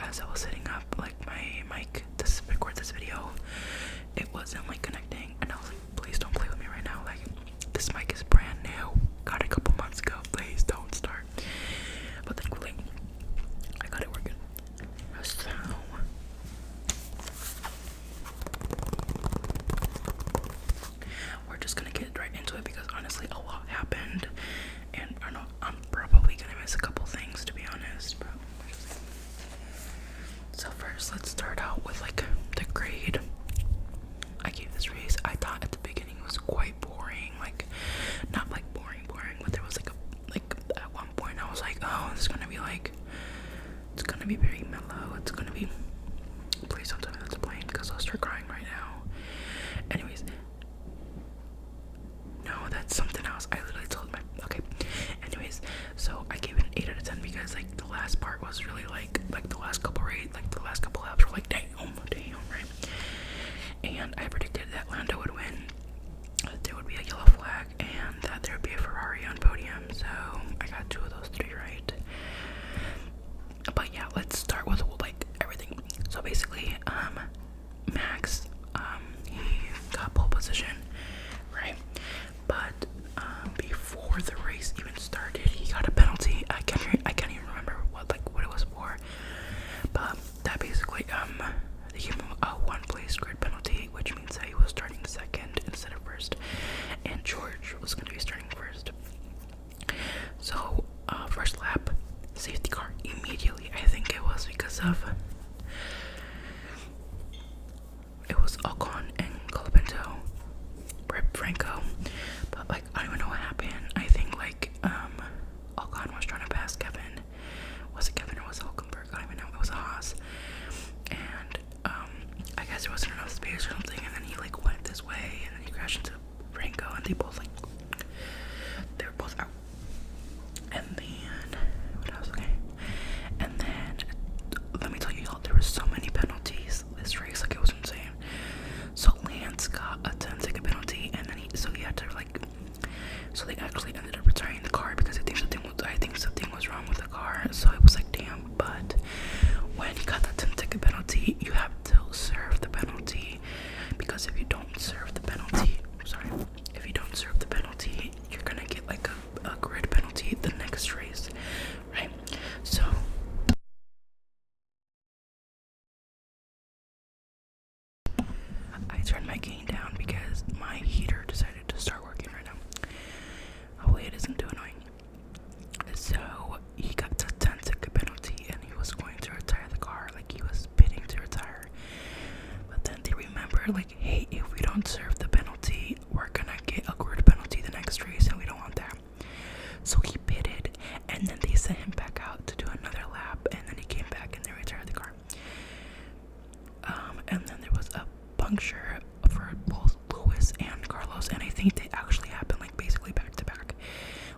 as I was setting up like my mic to record this video, it wasn't like connecting, and I was like, please don't play with me right now. Like, this mic is brand new, got it a couple months ago. Please don't start. But thankfully, I got it working. So we're just gonna get right into it because honestly, a lot happened, and I know I'm probably gonna miss a couple things, to be honest. But so first, let's start out with like the grade I gave this race. I thought at the beginning it was quite boring, like not like boring, but there was like at one point I was like, oh, this is gonna be like, it's gonna be very mellow. It's gonna be. Please don't tell me that's a plane because I'll start crying right now. Anyways, no, that's something else. I literally told my okay. Anyways, so I gave it an 8 out of 10 because like the last part was really like the last couple laps were like damn, right? And I predicted that Lando would win, that there would be a yellow flag, and that there would be a Ferrari on podium. So I got 2 of those 3 right. But yeah, let's start with like everything. So basically, Max, he got pole position, right? But before the race even started, he got a penalty. I can't even remember what it was for. But that basically they gave him a 1 place grid penalty, which means that he was starting second instead of first, and George was going to be starting first. So first lap, safety car immediately. I think it was because of Ocon and Colapinto, Rip Franco, but like I don't even know what happened. I think like Ocon was trying to pass Kevin. Was it Kevin or was it Hulkenberg? I don't even know. It was a Haas, and I guess there wasn't enough space or something, and then he like went this way, and then he crashed into Franco, and they were both out. And then what else? Okay, and then let me tell you all, there were so many penalties this race, like it was insane. So Lance got a 10-second penalty, and then he had to like, so they actually ended up retiring the car because I think something was wrong with the car. So it was like damn. But when he got that 10-second penalty, you have to serve the penalty, because if you don't serve the penalty, you're gonna get like a grid penalty the next race, right? So I turned my gain down because my heater decided to start working right now. Hopefully it isn't too annoying. So he got the 10-second penalty, and he was going to retire the car, like he was bidding to retire. But then they remembered, like, hey, if we don't serve the penalty, we're gonna get a grid penalty the next race, and we don't want that. So he pitted, and then they sent him back out to do another lap, and then he came back and they retired the car. And then there was a puncture for both Lewis and Carlos, and I think they actually happened like basically back to back.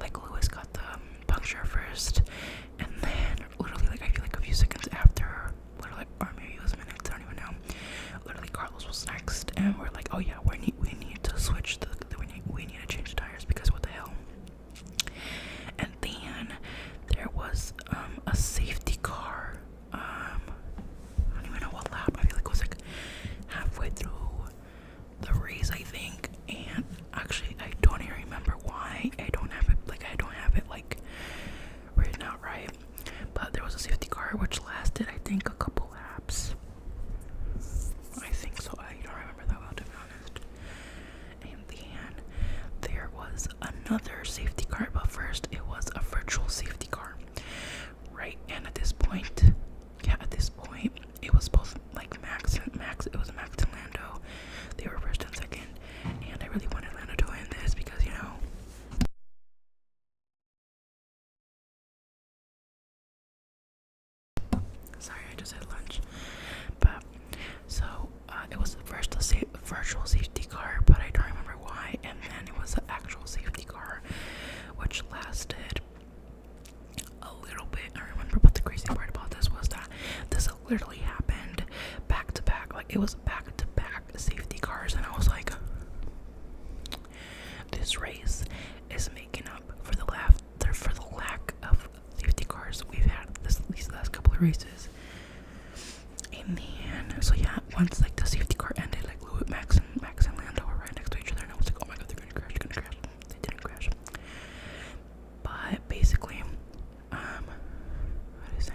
Like Lewis got the puncture first, and then literally like I feel like a few seconds after, literally, or maybe it was minutes, I don't even know. Literally Carlos was next, and we're like, oh yeah, we need to switch we need to change the tires because what the hell. And then there was a safety car. I don't even know what lap. I feel like it was like halfway through the race, I think. And actually, I don't even remember why. I don't have it like written out right. But there was a safety car which lasted, I think, a couple laps. I think so. I don't remember that well, to be honest. And then there was another safety car, but first it was a virtual safety car, right? And at this point, it was both like Max. It was Max and Lando. They were first and second, and I really wanted Lando to win this because, you know, sorry, I just had lunch. But so it was first a virtual safety car, but I don't remember why. And then it was an actual safety car, which lasted a little bit. I remember, but the crazy part about this was that this literally happened back to back. Like it was back to back safety cars, and I was like, this race is making up for the lack of safety cars we've had these last couple of races. once like the safety car ended, like Max and Lando were right next to each other, and I was like, oh my god, they're gonna crash, They didn't crash. But basically, what is it?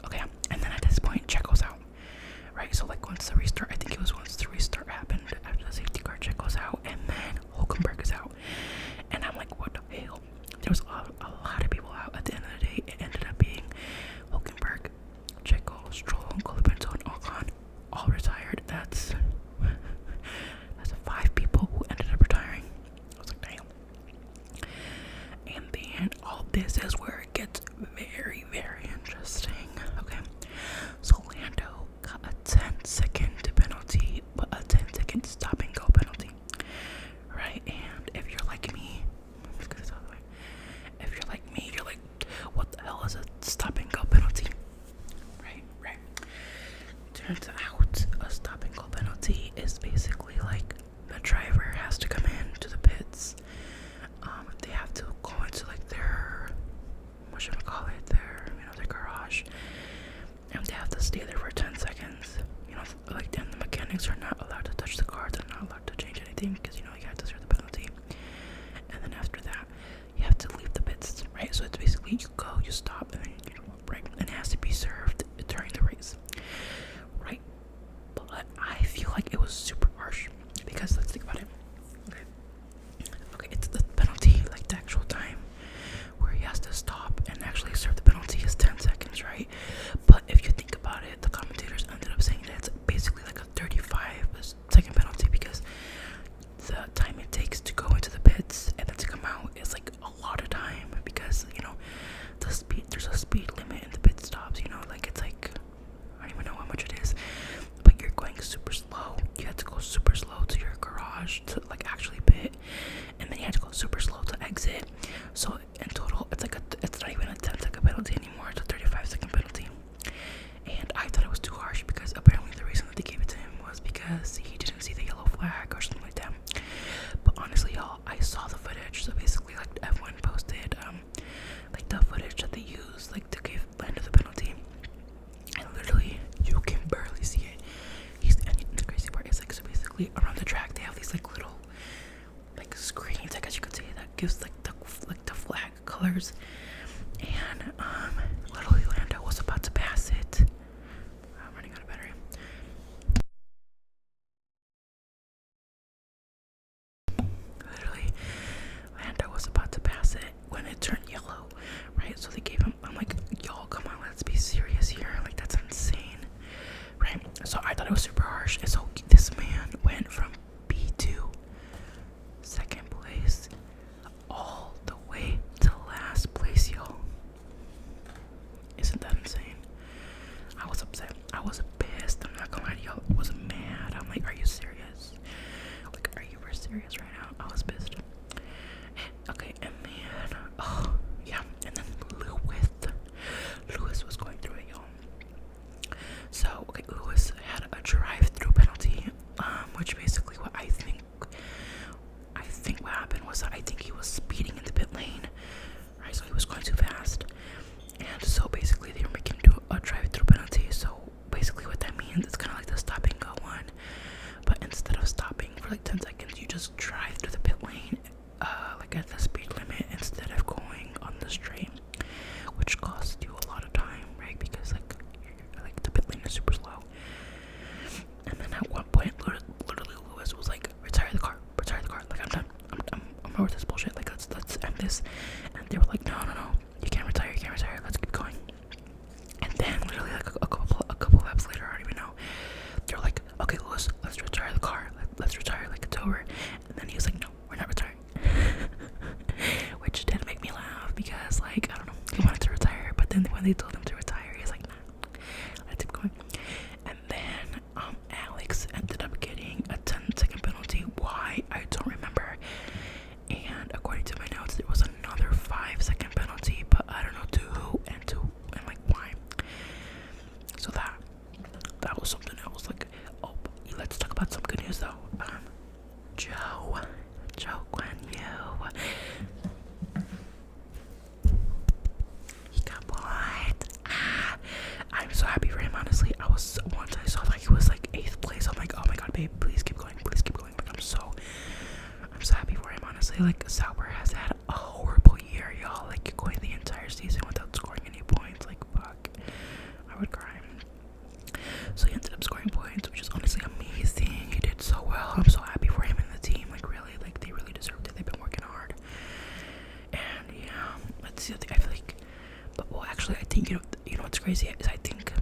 Okay, and then at this point, Checo's out. Right, so like once the restart, I think it was once the restart happened after the safety car, Checo's out, and then Hulkenberg is out. And I'm like, what the hell? There was a lot of people out. At the end of the day, it ended up being Hulkenberg, Checo, Stroll, Colapinto, and Ocon all retired. That's 5 people who ended up retiring. I was like, damn. And then all this is where it gets very, very interesting. Okay, so Lando got a 10-second penalty, but a 10-second stop and go penalty. Right, and if you're like me, let's get this out of the way. If you're like me, you're like, what the hell is a stop and go penalty? Right. Turns out a stop and go penalty is basically like the driver has to come in to the pits. They have to go into like their, what should I call it? Their garage, and they have to stay there for 10 seconds. Like then the mechanics are not allowed to touch the car. They're not allowed to change anything because you have to serve the penalty. And then after that, you have to leave the pits, right? So it's basically you go, you stop, and then right, and it has to be served during the race, right? But I feel like it was super harsh because let's think about it. Okay, it's the penalty, like the actual time where he has to stop and actually serve the penalty is 10 seconds, right? But if you think about it, the commentators ended up saying that it's basically like a 35-second penalty because the time it takes to go into the pits and then to come out is like a lot of time because there's a speed limit in the pit stops, like it's like I don't even know how much it is, but you're going super slow. You have to go super slow to your garage to like actually pit, and then you have to go super slow to exit. So in total, it's not even a 10-second penalty anymore. It's a 35-second penalty. And I thought it was too harsh because apparently the reason that they gave it to him was because he didn't see the yellow flag or something like that. But honestly, y'all, I saw the footage. So basically, like everyone posted, like the footage that they used, like to give Lando the penalty, and literally you can barely see it. And the crazy part is like, so basically around the track they have these like little like screens, I guess you could say, that gives like the flag colors. And literally Lando was about to pass it. I'm running out of battery. Literally Lando was about to pass it when it turned yellow, right? So they gave him, I'm like, y'all, come on, let's be serious here. Like, that's insane, right? So I thought it was super harsh. And so this man went from P2, second place, all the way to last place, y'all. Isn't that insane? I was upset. I was pissed. I'm not gonna lie to y'all. I was mad. I'm like, are you serious? Like, are you serious right now? I was pissed. Okay, and then, oh, yeah, and then Lewis was going through it, y'all. So, okay, Lewis had a drive-through penalty, which basically what I think what happened was that I think he was speeding in the pit lane, right? So he was going too fast, and so basically they were making him do a drive-through penalty. So basically what that means, it's kind of like the stop and go one, but instead of stopping for like 10 seconds, you just drive through the pit lane, like at the speed limit instead of going on the straight, which costs you a lot of time, right? Because like the pit lane is super slow. And then at one point, literally Lewis was like, retire the car. Like, I'm done. I'm over this bullshit. Like, let's end this. And they were like, no, you can't retire. Let's keep going. And then literally like a couple laps later, I don't even know, they're like, okay, Lewis, let's retire the car. Let's retire, like, it's over. And then he was like, no, we're not retiring. Which did make me laugh because, like, I don't know, he wanted to retire, but then when they told him to retire, he's like, nah, let's keep going. And then Alex ended up getting a 10-second penalty. Why? I don't remember. And according to my notes, there was another 5-second penalty, but I don't know to who and like why. So that was something else. Like, oh, let's talk about some good news though. Joe Guan Yu, he got bought. I'm so happy for him. Honestly, once I saw the babe, please keep going, please keep going. Like, I'm so happy for him, honestly. Like, Sauber has had a horrible year, y'all. Like, going the entire season without scoring any points. Like, fuck, I would cry. So he ended up scoring points, which is honestly amazing. He did so well. I'm so happy for him and the team. Like, really, like, they really deserved it. They've been working hard. And yeah, let's see. I feel like, but well, actually, I think you know what's crazy is I think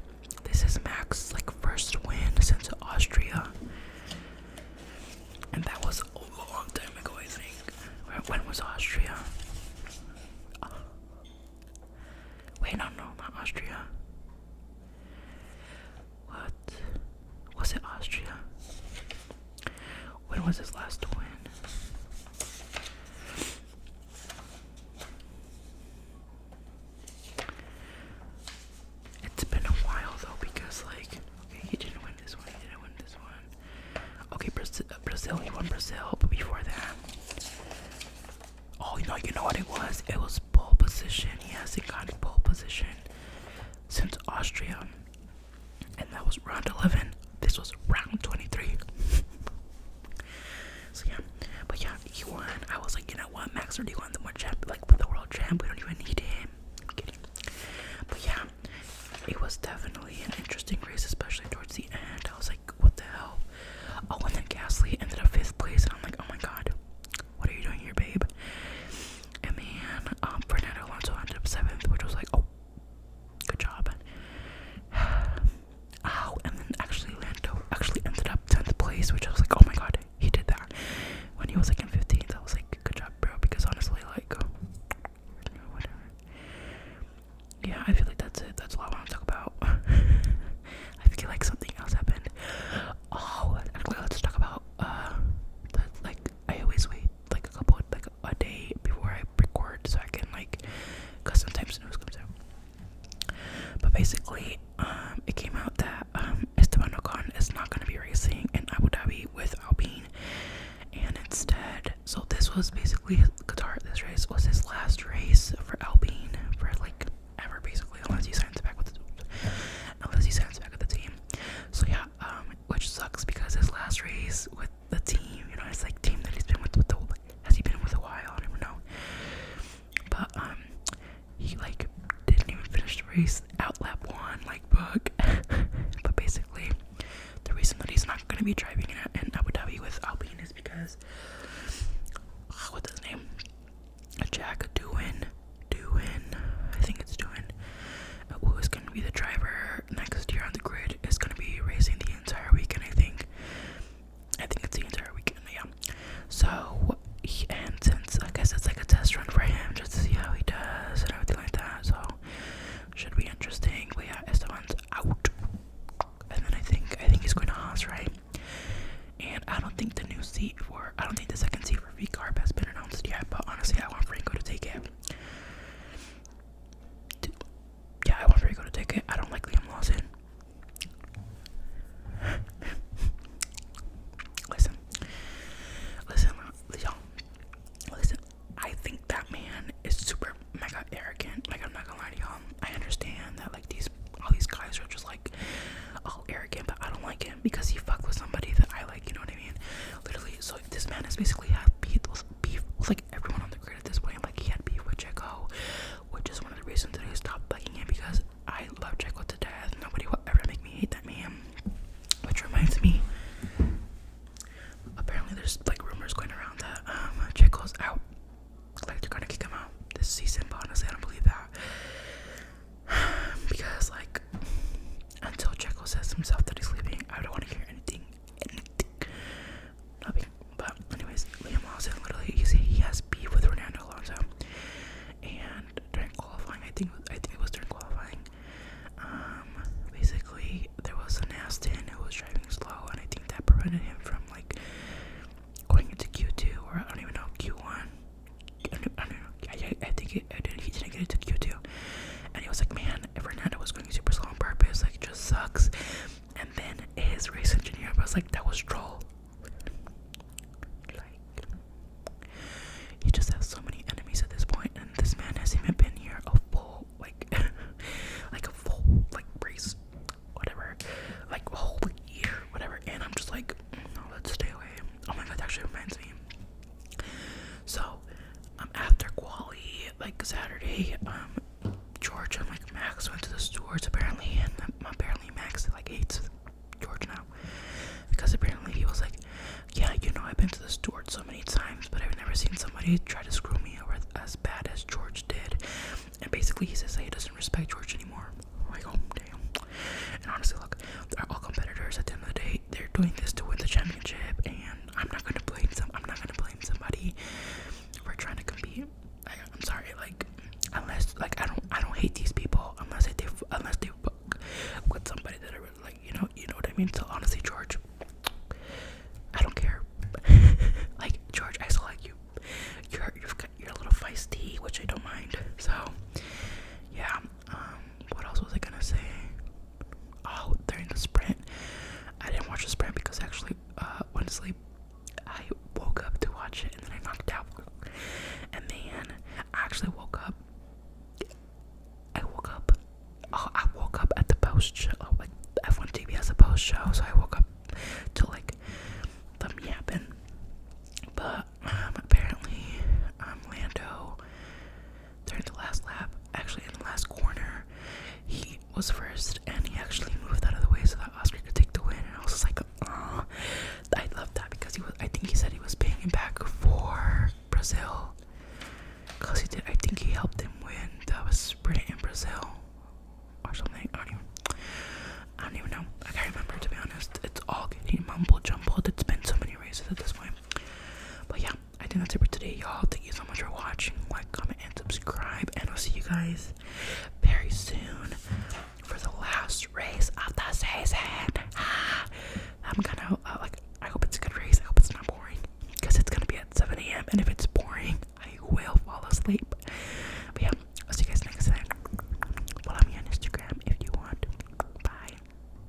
this is Max's like first win since Austria, and that was a long time ago. I think. When was Austria? Wait, no, not Austria. What was it? Austria? When was his last win? It's been a while though, because like, okay, he didn't win this one. Okay, Brazil, he won Brazil, but before that, oh, you know what it was? It was pole position. He hasn't gotten pole position since Austria, and that was round 11. This was round 23. So yeah, but yeah, he won. I was like, you know what, Max already won the one champ, like with the world champ. We don't even need him. I'm kidding. But yeah, it was definitely an interesting race, especially towards the end. I was like, what the hell? Oh, and then Gasly ended up 5th place, and I'm like, oh my god, what are you doing here, babe? And then Fernando Alonso ended up 7th, which was like, oh, good job. Oh, and then actually Lando actually ended up 10th place, which I was like, oh my god, he did that. When he was like in 15th, I was like, good job, bro, because honestly, like, whatever. Yeah, I feel like that's it. That's all I want to talk about. I feel like something else happened. Oh, actually, let's talk about like, I always wait like a day before I record so I can like, cause sometimes news comes out. But basically, it came out that Esteban Ocon is not gonna be racing in Abu Dhabi with Alpine, and instead, so this was basically Qatar. This race was his last race for Alpine for like ever, basically, unless he signs back with the team. So yeah, which sucks because his last race with the team, you know, it's like team that he's been with the like, has he been with a while? I don't even know. But he like didn't even finish the race out lap 1, like, book. But basically, the reason that he's not gonna be driving in Abu Dhabi with Alpine is because what's his name? Jack Doohan, I think it's Doohan, who is going to be the driver next year on the grid, is going to be racing the entire weekend. I think it's the entire weekend. Yeah. So and since I guess it's like a test run for him, just to see how he does and everything like that. So should be interesting. But yeah, Esteban's out, and then I think he's going to Haas, right? And I don't think the second seat for V-Carb has been announced yet, but honestly, I want Franco to take it. Yeah, I want Franco to take it. I don't like Liam Lawson. Listen, I think that man is super mega arrogant. Like, I'm not gonna lie to y'all. I understand that like all these guys are just like all arrogant, but I don't like him because he fucked with somebody that I like, you know what I mean? Literally, so this man has basically had beef with like everyone on the grid at this point. Like, he had beef with Checo, which is one of the reasons that I stopped liking him, because I love Checo to death. Nobody will ever make me hate that man. Which reminds me, apparently there's like rumors going around that Checo's out. Like, they're gonna kick him out this season, but honestly, I don't believe that. Because like, until Checo says himself that he's leaving, I don't want to hear anything. Nothing. But anyways, Liam Lawson, literally, he has beef with Fernando Alonso, and during qualifying, I think it was during qualifying, basically there was an Aston who was driving slow, and I think that prevented him from like going into Q2, or I don't even know, Q1. I don't know. I think he didn't get into Q2, and he was like, man, Fernando was going super slow on purpose, like, it just sucks. And then his race engineer was like, that was troll. Like, he just has so many enemies at this point, and this man hasn't even been here a full like a full like race, whatever, like a whole year, whatever. And I'm just like, doing this to win the championship, and I'm not gonna blame somebody for trying to compete. I'm sorry, like, unless, like, I don't hate these people unless they fuck with somebody that I really like, you know what I mean. So honestly, George, I don't care. Like, George, I still like you. You're a little feisty, which I don't mind. So yeah. What else was I gonna say? Oh, during the sprint, I didn't watch the sprint because I actually went to sleep. I woke up to watch it and then I knocked out. And then I actually woke up. I woke up at the post show. Like, F1 TV has a post show, so I woke up to like them yapping. But apparently, Lando, during the last lap, actually in the last corner, he was first, and he actually moved out of the way so that Oscar could take the win. And I was just like, oh, I love that because I think he said he was paying him back for Brazil, because he did. I think he helped him win the sprint in Brazil or something. I don't even know. I can't remember, to be honest. It's all getting mumble jumbled. It's been so many races at this point. But yeah, I think that's it for today, y'all. Thank you so much for watching. Like, comment, and subscribe. And I'll see you guys very soon for the last race of the season. I'm gonna, I hope it's a good race. I hope it's not boring, because it's gonna be at 7 a.m. And if it's boring, I will fall asleep.